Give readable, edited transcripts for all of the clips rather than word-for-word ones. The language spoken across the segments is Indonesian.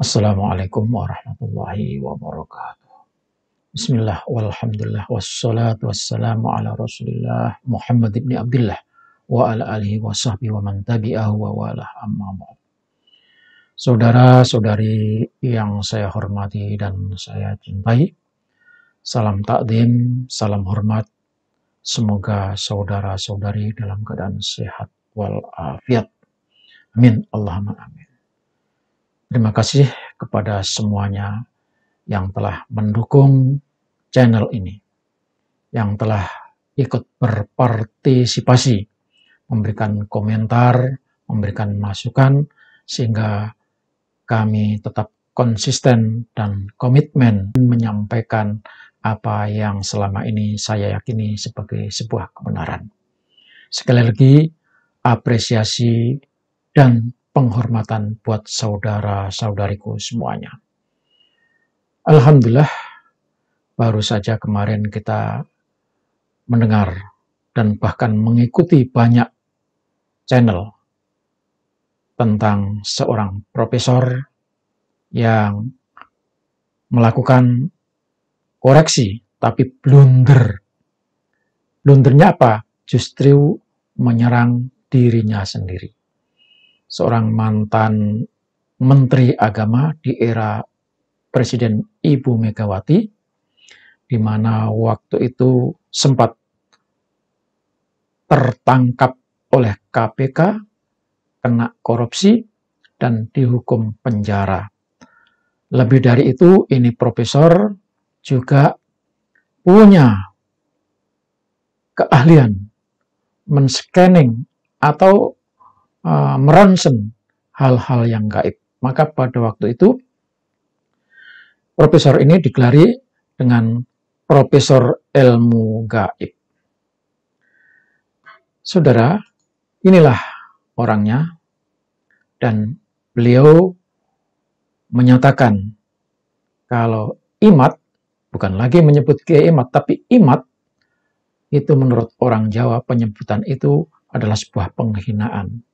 Assalamualaikum warahmatullahi wabarakatuh. Bismillah walhamdulillah wassalatu wassalamu ala rasulillah Muhammad ibn Abdullah wa ala alihi wa sahbihi wa man tabi'ahu wa walah amma ba'd. Saudara-saudari yang saya hormati dan saya cintai, salam takdim, salam hormat. Semoga saudara-saudari dalam keadaan sehat walafiat. Amin. Allahumma amin. Terima kasih kepada semuanya yang telah mendukung channel ini, yang telah ikut berpartisipasi, memberikan komentar, memberikan masukan, sehingga kami tetap konsisten dan komitmen menyampaikan apa yang selama ini saya yakini sebagai sebuah kebenaran. Sekali lagi, apresiasi dan penghormatan buat saudara-saudariku semuanya. Alhamdulillah, baru saja kemarin kita mendengar dan bahkan mengikuti banyak channel tentang seorang profesor yang melakukan koreksi, tapi blunder. Blundernya apa? Justru menyerang dirinya sendiri. Seorang mantan menteri agama di era Presiden Ibu Megawati, di mana waktu itu sempat tertangkap oleh KPK, kena korupsi, dan dihukum penjara. Lebih dari itu, ini profesor juga punya keahlian men-scanning atau meronsen hal-hal yang gaib. Maka pada waktu itu profesor ini digelari dengan profesor ilmu gaib. Saudara, inilah orangnya, dan beliau menyatakan kalau imat, bukan lagi menyebut Kiai Imat, tapi imat itu menurut orang Jawa, penyebutan itu adalah sebuah penghinaan.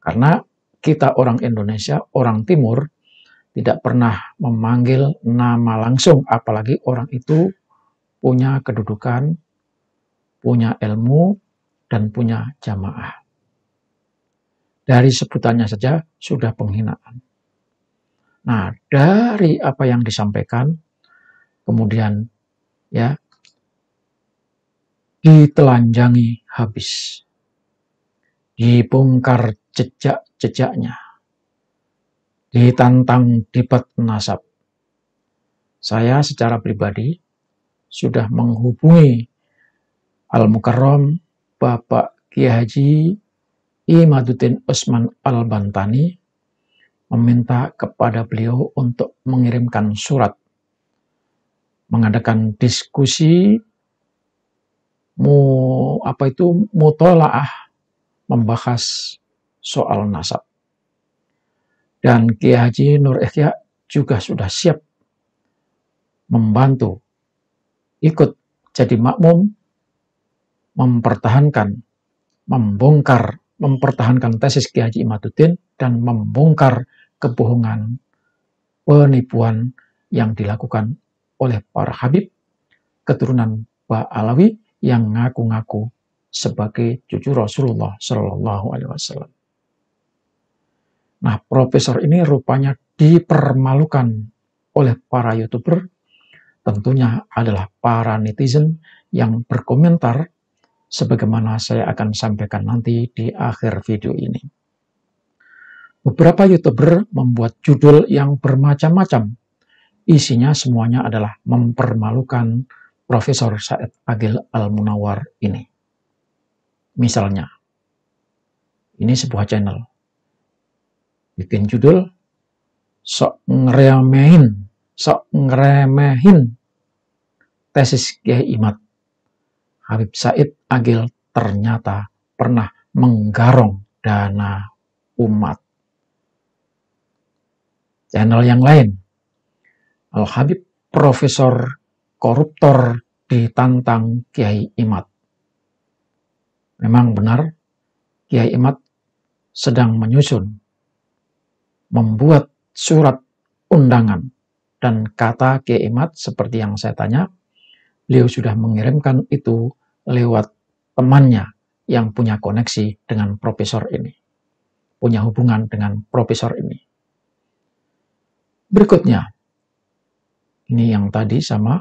Karena kita orang Indonesia, orang Timur, tidak pernah memanggil nama langsung, apalagi orang itu punya kedudukan, punya ilmu, dan punya jamaah. Dari sebutannya saja sudah penghinaan. Nah, dari apa yang disampaikan, kemudian ya ditelanjangi habis, dibongkar jejak-jejaknya, ditantang debat nasab. Saya secara pribadi sudah menghubungi Al-Mukarram Bapak Kiai Haji Imaduddin Usman Al-Bantani, meminta kepada beliau untuk mengirimkan surat, mengadakan diskusi, mutolaah, membahas soal nasab. Dan Kiai Haji Nur Ikhya juga sudah siap membantu, ikut jadi makmum, mempertahankan tesis Kiai Haji Imaduddin, dan membongkar kebohongan, penipuan yang dilakukan oleh para habib keturunan Ba'alawi yang ngaku-ngaku sebagai cucu Rasulullah Shallallahu Alaihi Wasallam. Nah, profesor ini rupanya dipermalukan oleh para YouTuber, tentunya adalah para netizen yang berkomentar sebagaimana saya akan sampaikan nanti di akhir video ini. Beberapa YouTuber membuat judul yang bermacam-macam. Isinya semuanya adalah mempermalukan Profesor Said Agil Al-Munawwar ini. Misalnya, ini sebuah channel bikin judul sok ngeremehin tesis Kiai Imat. Habib Said Agil ternyata pernah menggarong dana umat. Channel yang lain, Al-Habib Profesor koruptor ditantang Kiai Imat. Memang benar, Kiai Imat sedang menyusun, membuat surat undangan. Dan kata Kiai Imad seperti yang saya tanya, beliau sudah mengirimkan itu lewat temannya yang punya koneksi dengan profesor ini, punya hubungan dengan profesor ini. Berikutnya, ini yang tadi sama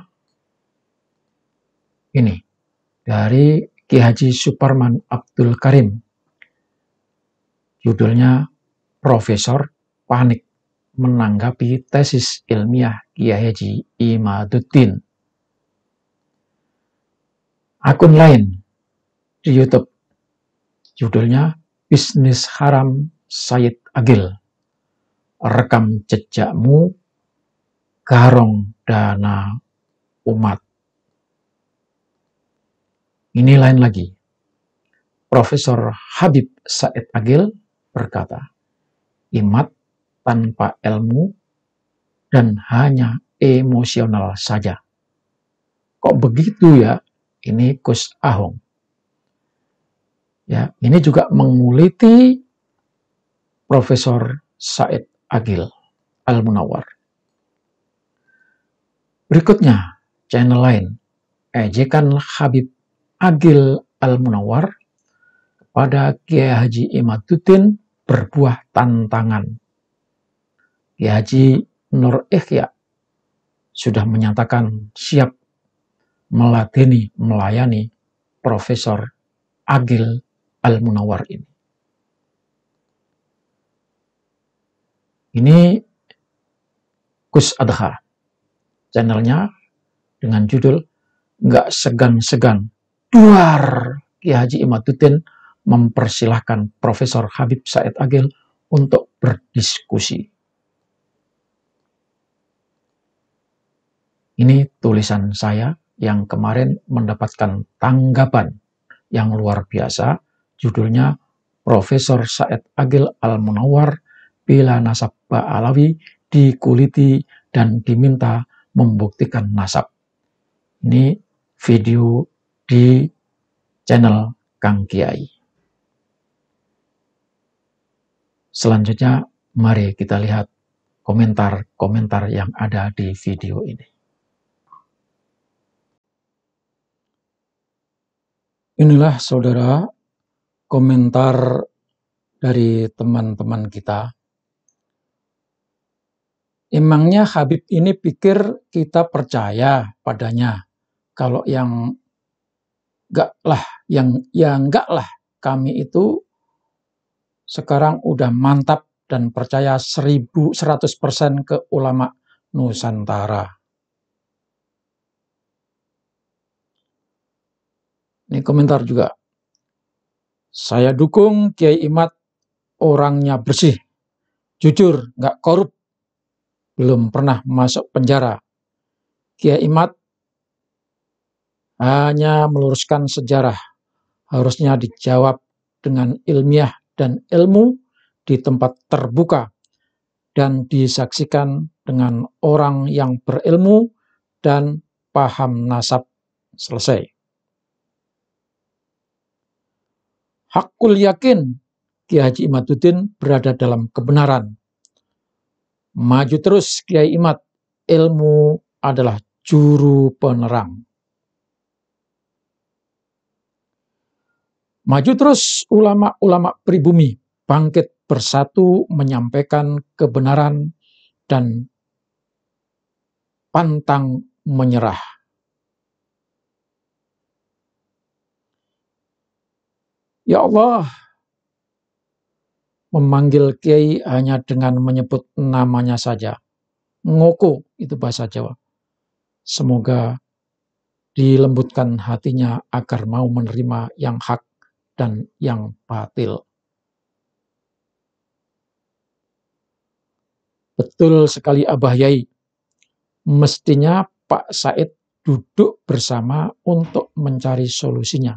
ini, dari Ki Haji Suparman Abdul Karim. Judulnya Profesor Panik menanggapi tesis ilmiah Kiai Haji Imaduddin. Akun lain di YouTube, judulnya Bisnis Haram Said Agil. Rekam jejakmu, garong dana umat. Ini lain lagi. Profesor Habib Said Agil berkata, Imad tanpa ilmu dan hanya emosional saja. Kok begitu ya? Ini Gus Ahong. Ya, ini juga menguliti Profesor Said Agil Al-Munawwar. Berikutnya, channel lain, ejekan Habib Agil Al-Munawwar kepada Kiai Haji Imaduddin berbuah tantangan. Kiai Haji Nur Ikhya sudah menyatakan siap melayani Profesor Agil Al-Munawwar ini. Ini Gus Adha, channelnya dengan judul Nggak Segan-Segan Duar Kiai Haji Imaduddin mempersilahkan Profesor Habib Said Agil untuk berdiskusi. Ini tulisan saya yang kemarin mendapatkan tanggapan yang luar biasa, judulnya Profesor Said Agil Al-Munawwar bila nasab Ba'alawi dikuliti dan diminta membuktikan nasab. Ini video di channel Kang Kiai. Selanjutnya, mari kita lihat komentar-komentar yang ada di video ini. Inilah saudara komentar dari teman-teman kita. Emangnya Habib ini pikir kita percaya padanya. Kalau yang enggak lah, kami itu sekarang udah mantap dan percaya 100% ke ulama Nusantara. Ini komentar juga. Saya dukung Kiai Imad, orangnya bersih, jujur, nggak korup, belum pernah masuk penjara. Kiai Imad hanya meluruskan sejarah, harusnya dijawab dengan ilmiah dan ilmu di tempat terbuka dan disaksikan dengan orang yang berilmu dan paham nasab. Selesai. Hakul yakin Kiai Haji Imaduddin berada dalam kebenaran. Maju terus Kiai Imad, ilmu adalah juru penerang. Maju terus ulama-ulama pribumi, bangkit bersatu menyampaikan kebenaran dan pantang menyerah. Ya Allah, memanggil Kiai hanya dengan menyebut namanya saja. Ngoko, itu bahasa Jawa. Semoga dilembutkan hatinya agar mau menerima yang hak dan yang batil. Betul sekali Abah Yai. Mestinya Pak Said duduk bersama untuk mencari solusinya.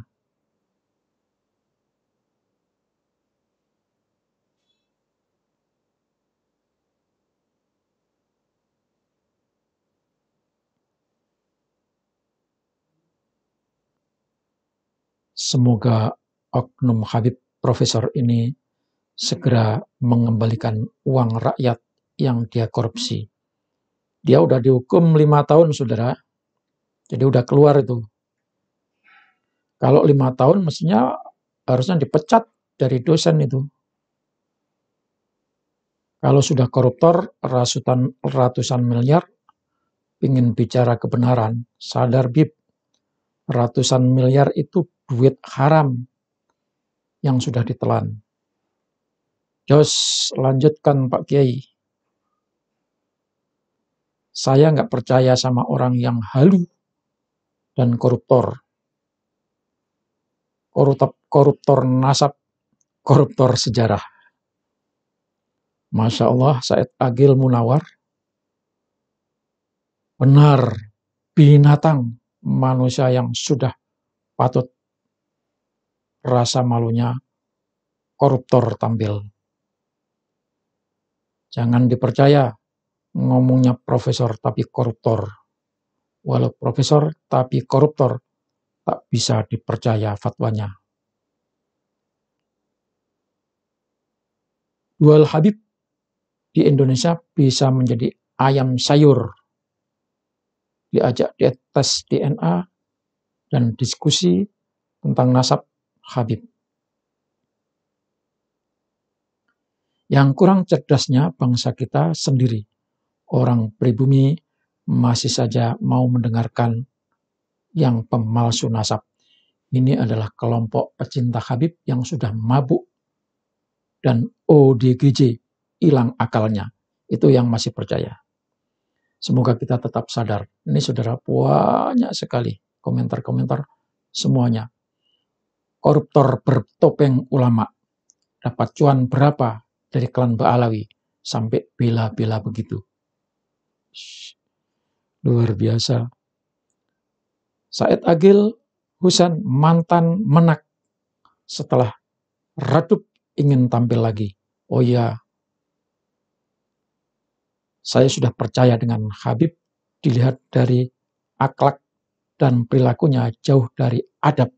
Semoga oknum Habib Profesor ini segera mengembalikan uang rakyat yang dia korupsi. Dia udah dihukum 5 tahun, saudara. Jadi udah keluar itu. Kalau 5 tahun mestinya harusnya dipecat dari dosen itu. Kalau sudah koruptor ratusan miliar, ingin bicara kebenaran, sadar Bib, ratusan miliar itu duit haram yang sudah ditelan. Jos, lanjutkan Pak Kiai. Saya nggak percaya sama orang yang halu dan koruptor. Koruptor nasab, koruptor sejarah. Masya Allah, Said Agil Munawar. Benar, binatang manusia yang sudah patut rasa malunya koruptor tampil. Jangan dipercaya ngomongnya profesor tapi koruptor. Walau profesor tapi koruptor, tak bisa dipercaya fatwanya. Dual Habib di Indonesia bisa menjadi ayam sayur. Diajak dia tes DNA dan diskusi tentang nasab Habib. Yang kurang cerdasnya bangsa kita sendiri. Orang pribumi masih saja mau mendengarkan yang pemalsu nasab. Ini adalah kelompok pecinta Habib yang sudah mabuk dan ODGJ, hilang akalnya. Itu yang masih percaya. Semoga kita tetap sadar. Ini saudara, banyak sekali komentar-komentar semuanya. Koruptor bertopeng ulama. Dapat cuan berapa dari klan Ba'alawi sampai bela-bela begitu. Luar biasa. Said Agil Husain mantan menak setelah redup ingin tampil lagi. Oh ya, saya sudah percaya dengan Habib dilihat dari akhlak dan perilakunya jauh dari adab.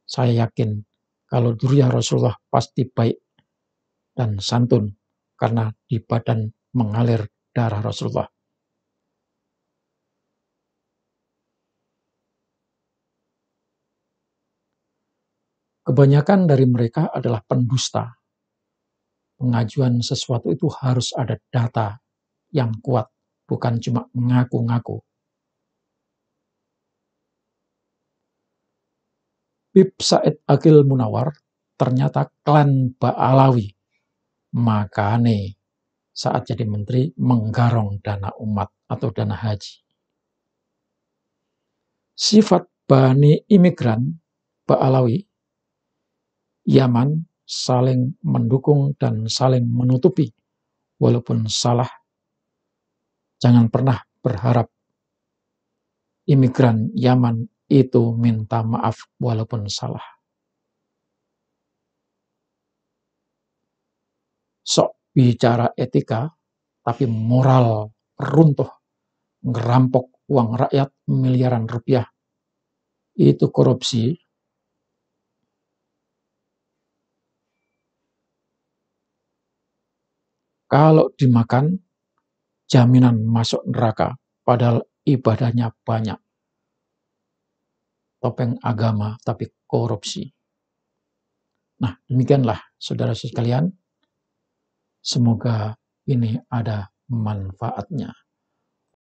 Saya yakin kalau dzurriyyah Rasulullah pasti baik dan santun karena di badan mengalir darah Rasulullah. Kebanyakan dari mereka adalah pendusta. Pengajuan sesuatu itu harus ada data yang kuat, bukan cuma ngaku-ngaku. Bib Said Agil Munawar ternyata klan Ba'alawi. Makanya saat jadi menteri menggarong dana umat atau dana haji. Sifat Bani imigran Ba'alawi Yaman saling mendukung dan saling menutupi walaupun salah. Jangan pernah berharap imigran Yaman itu minta maaf walaupun salah. Sok bicara etika tapi moral runtuh, ngerampok uang rakyat miliaran rupiah. Itu korupsi. Kalau dimakan, jaminan masuk neraka, padahal ibadahnya banyak. Topeng agama, tapi korupsi. Nah, demikianlah saudara sekalian. Semoga ini ada manfaatnya.